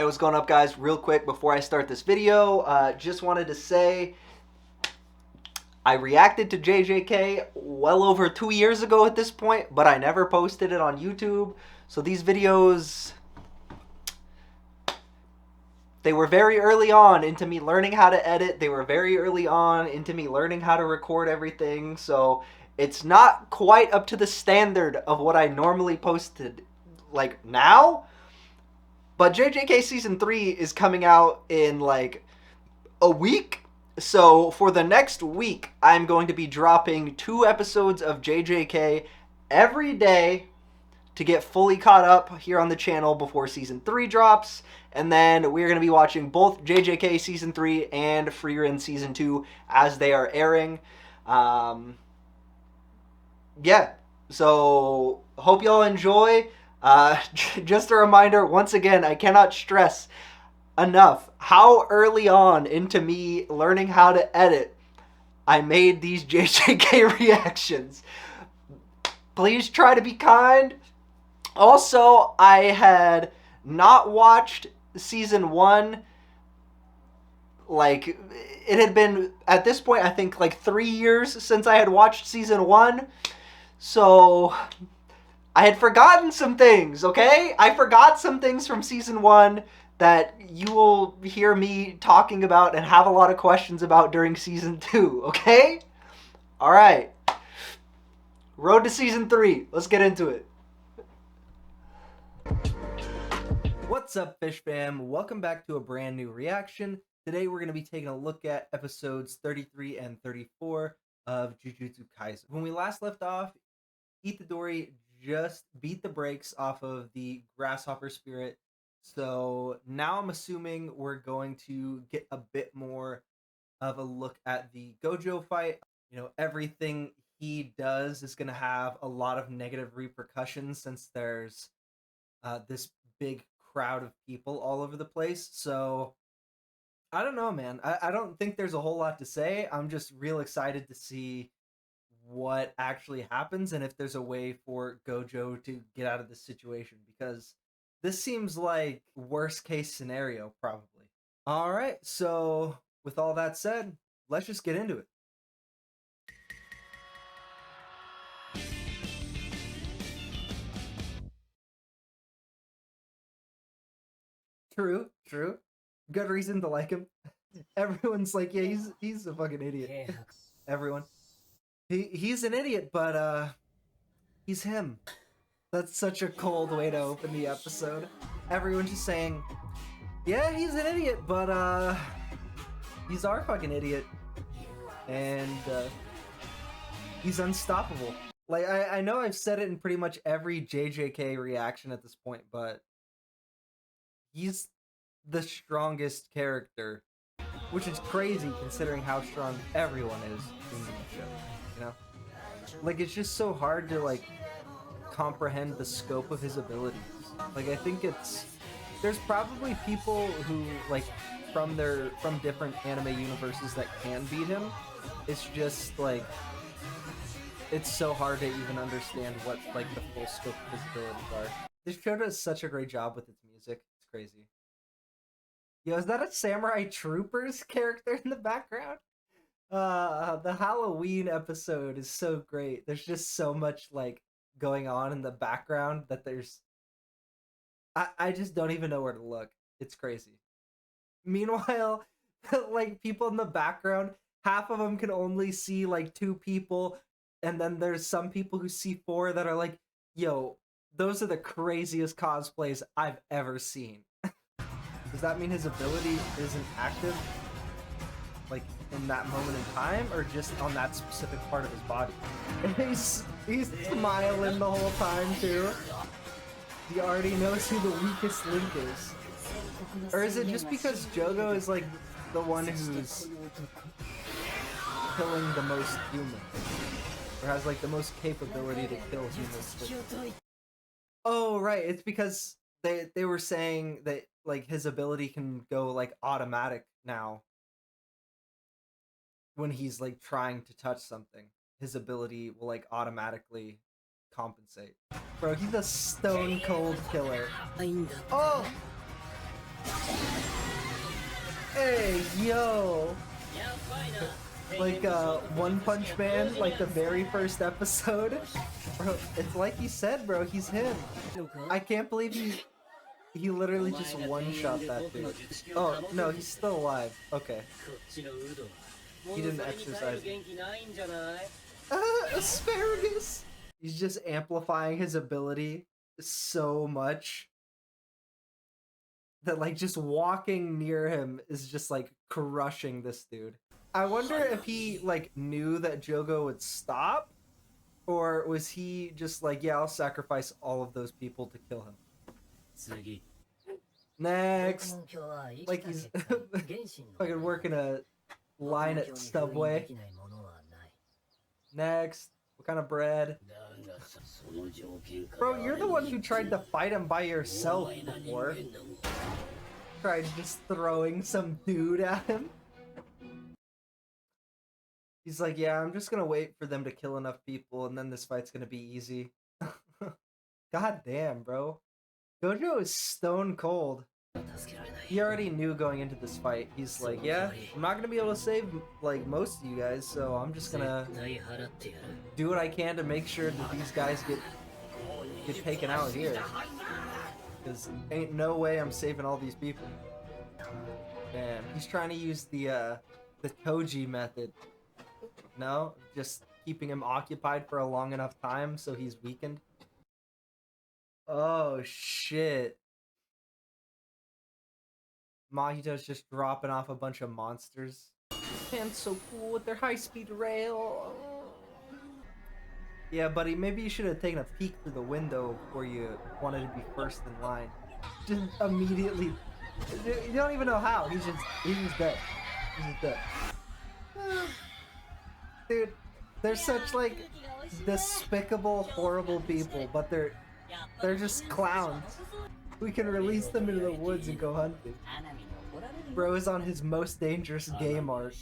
Hey, what's going up, guys? Real quick before I start this video, just wanted to say I reacted to JJK well over 2 years ago at this point, but I never posted it on YouTube. So these videos, they were very early on into me learning how to edit. They were very early on into me learning how to record everything. So it's not quite up to the standard of what I normally posted like now. But JJK season 3 is coming out in like a week. So for the next week, I'm going to be dropping 2 episodes of JJK every day to get fully caught up here on the channel before season 3 drops. And then we're going to be watching both JJK season 3 and Frieren season 2 as they are airing. Yeah, so hope y'all enjoy. Just a reminder, once again, I cannot stress enough how early on into me learning how to edit I made these JJK reactions. Please try to be kind. Also, I had not watched season 1. Like, it had been, at this point, I think like 3 years since I had watched season 1. So I had forgotten some things, okay? I forgot some things from season 1 that you will hear me talking about and have a lot of questions about during season 2, okay? All right. Road to season 3. Let's get into it. What's up, Fish Fam? Welcome back to a brand new reaction. Today we're going to be taking a look at episodes 33 and 34 of Jujutsu Kaisen. When we last left off, Itadori just beat the brakes off of the grasshopper spirit. So now I'm assuming we're going to get a bit more of a look at the Gojo fight. You know, everything he does is going to have a lot of negative repercussions since there's this big crowd of people all over the place. So I don't know, man. I don't think there's a whole lot to say. I'm just real excited to see what actually happens and if there's a way for Gojo to get out of this situation, because this seems like worst case scenario probably. All right, so with all that said, let's just get into it. True. Good reason to like him. Everyone's like, yeah, he's a fucking idiot. Everyone. He's an idiot, but he's him. That's such a cold way to open the episode. Everyone's just saying, yeah, he's an idiot, but he's our fucking idiot. And he's unstoppable. Like, I know I've said it in pretty much every JJK reaction at this point, but he's the strongest character, which is crazy considering how strong everyone is in the show, you know? Like, it's just so hard to, like, comprehend the scope of his abilities. Like, I think there's probably people who, like, from different anime universes that can beat him. It's just, like, it's so hard to even understand what, like, the full scope of his abilities are. This show does such a great job with its music. It's crazy. Yo, is that a Samurai Troopers character in the background? The Halloween episode is so great. There's just so much, like, going on in the background that I just don't even know where to look. It's crazy. Meanwhile, like, people in the background, half of them can only see like 2 people, and then there's some people who see 4 that are like, yo, those are the craziest cosplays I've ever seen. Does that mean his ability isn't active, like, in that moment in time, or just on that specific part of his body? He's smiling the whole time too. He already knows who the weakest link is. Or is it just because Jogo is like the one who's killing the most humans, or has like the most capability to kill humans? Oh right, it's because they were saying that, like, his ability can go like automatic now. When he's like trying to touch something, his ability will like automatically compensate. Bro, he's a stone cold killer. Oh! Hey, yo! Like, One Punch Man, like the very first episode. Bro, it's like he said, bro, he's him. I can't believe he literally just one-shot that dude. Oh, no, he's still alive. Okay. He didn't exercise. Asparagus! He's just amplifying his ability so much that, like, just walking near him is just, like, crushing this dude. I wonder if he, like, knew that Jogo would stop, or was he just like, yeah, I'll sacrifice all of those people to kill him. Next! Like he's fucking working a line at Subway. Next! What kind of bread? Bro, you're the one who tried to fight him by yourself before. Tried just throwing some dude at him. He's like, yeah, I'm just gonna wait for them to kill enough people and then this fight's gonna be easy. God damn, bro. Gojo is stone cold. He already knew going into this fight. He's like, yeah, I'm not gonna be able to save, like, most of you guys, so I'm just gonna do what I can to make sure that these guys get taken out here. Because ain't no way I'm saving all these people. Damn, he's trying to use the Toji method. No, just keeping him occupied for a long enough time so he's weakened. Oh shit. Mahito's just dropping off a bunch of monsters. Man, so cool with their high-speed rail. Yeah, buddy, maybe you should have taken a peek through the window before you wanted to be first in line. Just immediately. You don't even know how. He's just dead. He's just dead. Dude, they're such, like, despicable, horrible people, but they're just clowns. We can release them into the woods and go hunting. Bro is on his most dangerous game arc.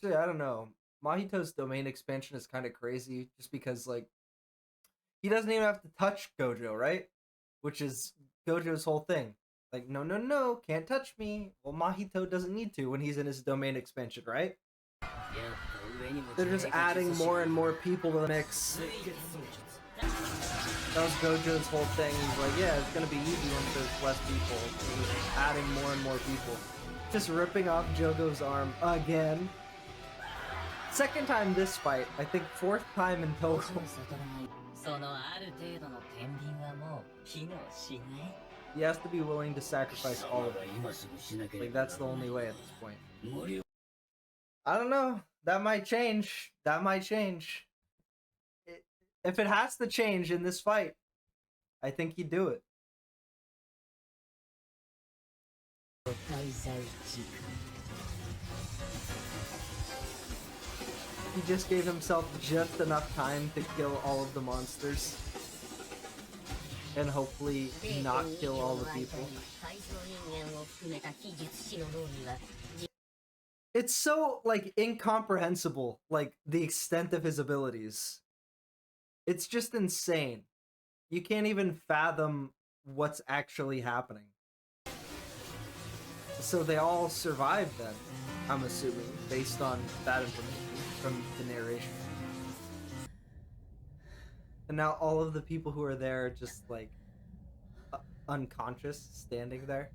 Actually, I don't know. Mahito's domain expansion is kind of crazy, just because, like, he doesn't even have to touch Gojo, right? Which is Gojo's whole thing. Like, no, no, no, can't touch me. Well, Mahito doesn't need to when he's in his domain expansion, right? They're just adding more and more people to the mix. That was Gojo's whole thing. He's like, yeah, it's gonna be easy once there's less people. He's adding more and more people. Just ripping off Jogo's arm again. Second time this fight. I think fourth time in total. He has to be willing to sacrifice all of them. Like, that's the only way at this point. I don't know. That might change. That might change. If it has to change in this fight, I think he'd do it. He just gave himself just enough time to kill all of the monsters. And hopefully not kill all the people. It's so, like, incomprehensible, like, the extent of his abilities. It's just insane. You can't even fathom what's actually happening. So they all survived then, I'm assuming, based on that information from the narration. And now all of the people who are there are just, like, unconscious, standing there.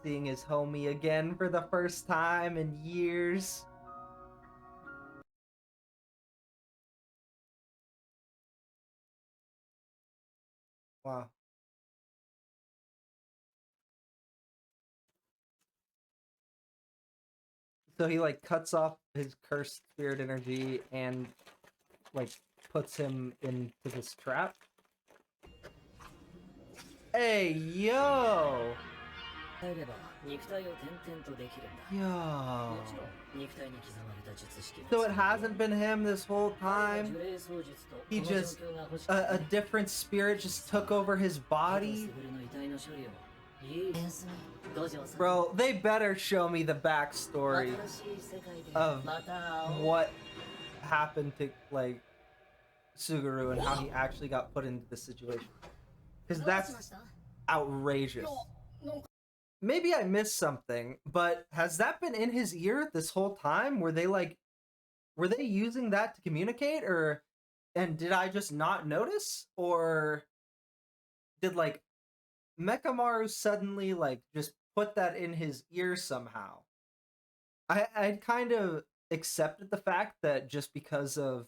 Seeing his homie again for the first time in years. Wow. So he, like, cuts off his cursed spirit energy and, like, puts him into this trap. Hey, yo! Yo. So it hasn't been him this whole time? He just... a different spirit just took over his body? Bro, they better show me the backstory of what happened to, like... Suguru and how he actually got put into this situation. Because that's outrageous. Maybe I missed something, but has that been in his ear this whole time? Were they using that to communicate, and did I just not notice? Or did like Mekamaru suddenly like just put that in his ear somehow? I'd kind of accepted the fact that just because of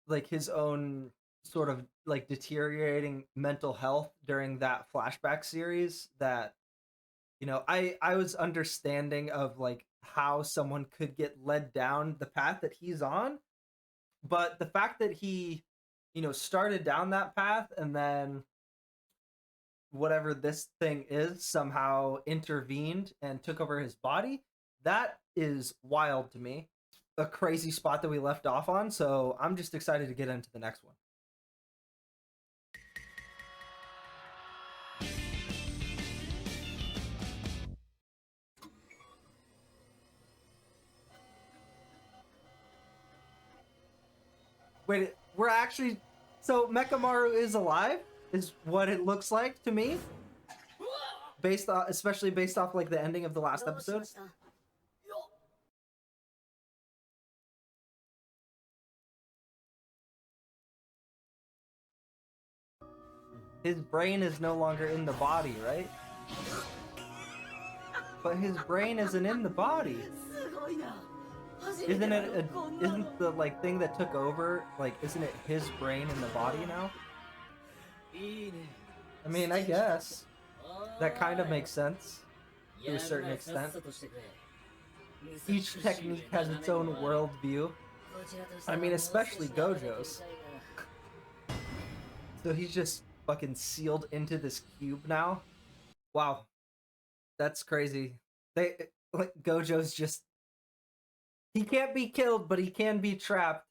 like his own sort of like deteriorating mental health during that flashback series, that I was understanding of like how someone could get led down the path that he's on, but the fact that he started down that path and then whatever this thing is somehow intervened and took over his body, that is wild to me. A crazy spot that we left off on, so I'm just excited to get into the next one. Wait, we're actually... So Mekamaru is alive? Is what it looks like to me? Especially based off like the ending of the last episode? His brain is no longer in the body, right? But his brain isn't in the body. Isn't the like thing that took over, like, isn't it his brain in the body now? I mean, I guess that kind of makes sense to a certain extent. Each technique has its own worldview. I mean, especially Gojo's. So he's just fucking sealed into this cube now. Wow, that's crazy. Gojo's just... He can't be killed, but he can be trapped.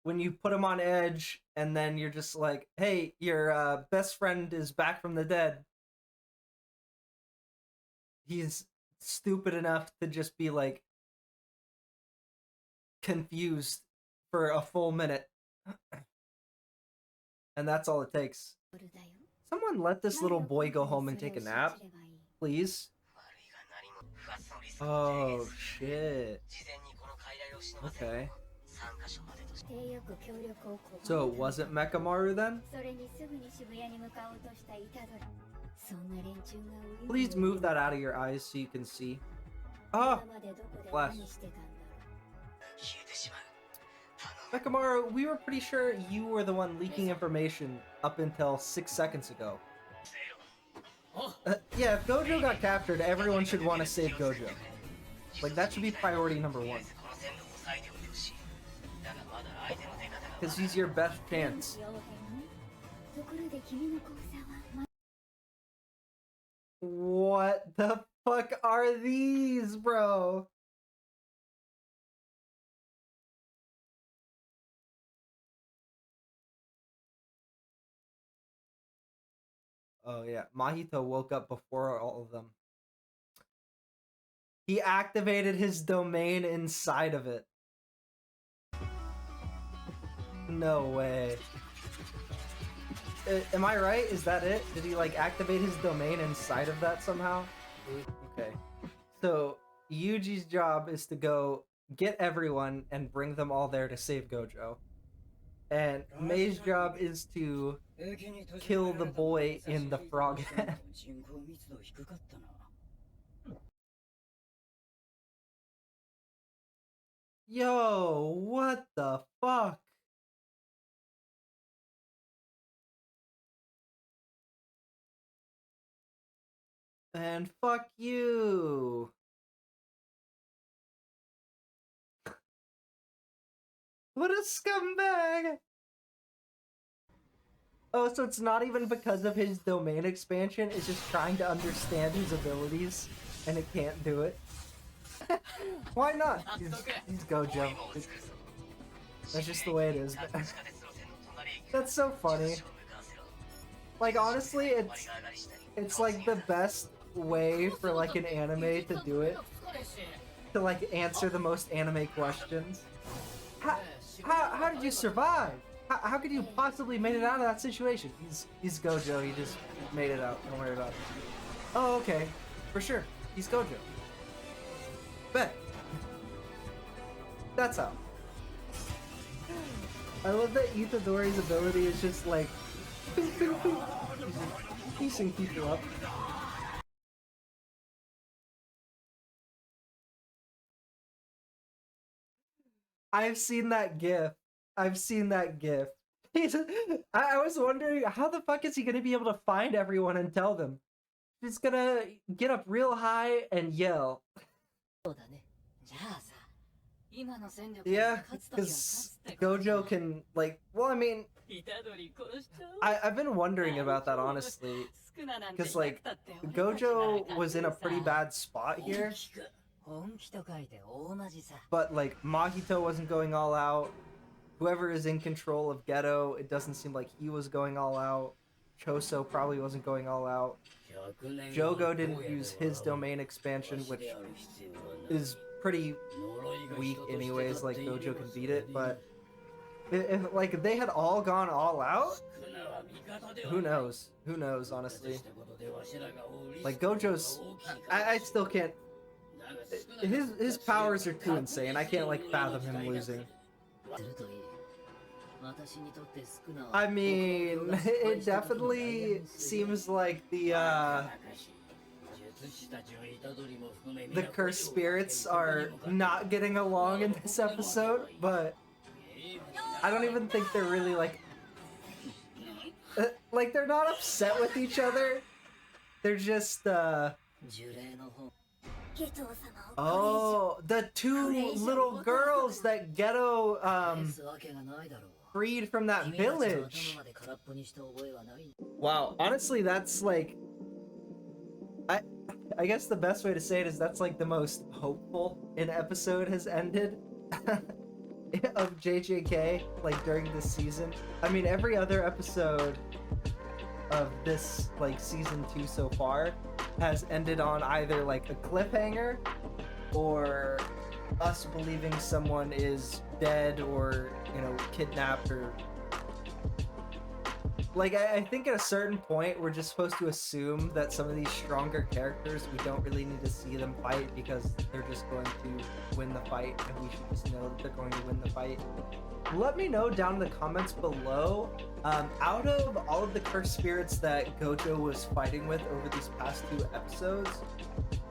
When you put him on edge, and then you're just like, hey, your best friend is back from the dead. He's stupid enough to just be like confused for a full minute. And that's all it takes. Someone let this little boy go home and take a nap, please. Oh shit. Okay. So it wasn't Mekamaru then? Please move that out of your eyes so you can see. Oh! Bless. Mekamaru, we were pretty sure you were the one leaking information up until 6 seconds ago. Yeah, if Gojo got captured, everyone should want to save Gojo. Like, that should be priority number one. Because he's your best chance. What the fuck are these, bro? Oh yeah, Mahito woke up before all of them. He activated his domain inside of it. No way. Am I right? Is that it? Did he like activate his domain inside of that somehow? Okay. So Yuji's job is to go get everyone and bring them all there to save Gojo. And Mei's job is to kill the boy in the frog head. Yo, what the fuck? And fuck you. What a scumbag! Oh, so it's not even because of his domain expansion, it's just trying to understand his abilities, and it can't do it. Why not? He's Gojo. That's just the way it is. That's so funny. Like, honestly, it's like the best way for like an anime to do it. To like answer the most anime questions. how did you survive? How could you possibly made it out of that situation? He's Gojo. He just made it out. Don't worry about it. Oh, okay. For sure. He's Gojo. Bet. That's how. I love that Itadori's ability is just like piecing people up. I've seen that gif. I've seen that gif. I was wondering, how the fuck is he gonna be able to find everyone and tell them? He's gonna get up real high and yell. Yeah, because Gojo can, like, well, I mean, I've been wondering about that, honestly. Because, like, Gojo was in a pretty bad spot here. But, like, Mahito wasn't going all out. Whoever is in control of Geto, it doesn't seem like he was going all out. Choso probably wasn't going all out. Jogo didn't use his domain expansion, which is pretty weak anyways, like Gojo can beat it, but if like they had all gone all out, who knows? Who knows, honestly? Like Gojo's, I still can't, his powers are too insane. I can't like fathom him losing. I mean, it definitely seems like the cursed spirits are not getting along in this episode, but I don't even think they're really like they're not upset with each other. They're just oh, the two little girls that Geto freed from that village. Wow, honestly, that's like, I guess the best way to say it is that's like the most hopeful an episode has ended of JJK, like during this season. I mean, every other episode of this like season 2 so far has ended on either like a cliffhanger or us believing someone is dead or, you know, kidnapped, or like I think at a certain point we're just supposed to assume that some of these stronger characters, we don't really need to see them fight because they're just going to win the fight, and we should just know that they're going to win the fight. Let me know down in the comments below, out of all of the cursed spirits that Gojo was fighting with over these past 2 episodes,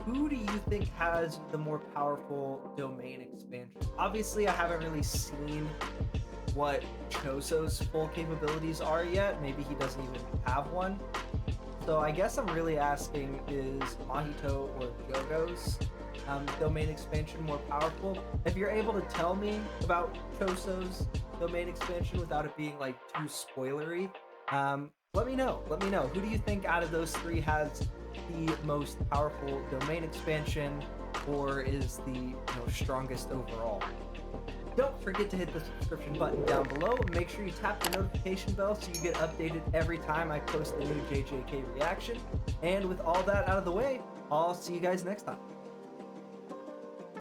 who do you think has the more powerful domain expansion? Obviously, I haven't really seen what Choso's full capabilities are yet. Maybe he doesn't even have one. So I guess I'm really asking, is Mahito or Jogo's domain expansion more powerful? If you're able to tell me about Choso's domain expansion without it being like too spoilery, let me know. Let me know. Who do you think out of those 3 has the most powerful domain expansion, or is the strongest overall? Don't forget to hit the subscription button down below. Make sure you tap the notification bell so you get updated every time I post a new JJK reaction. And with all that out of the way, I'll see you guys next time.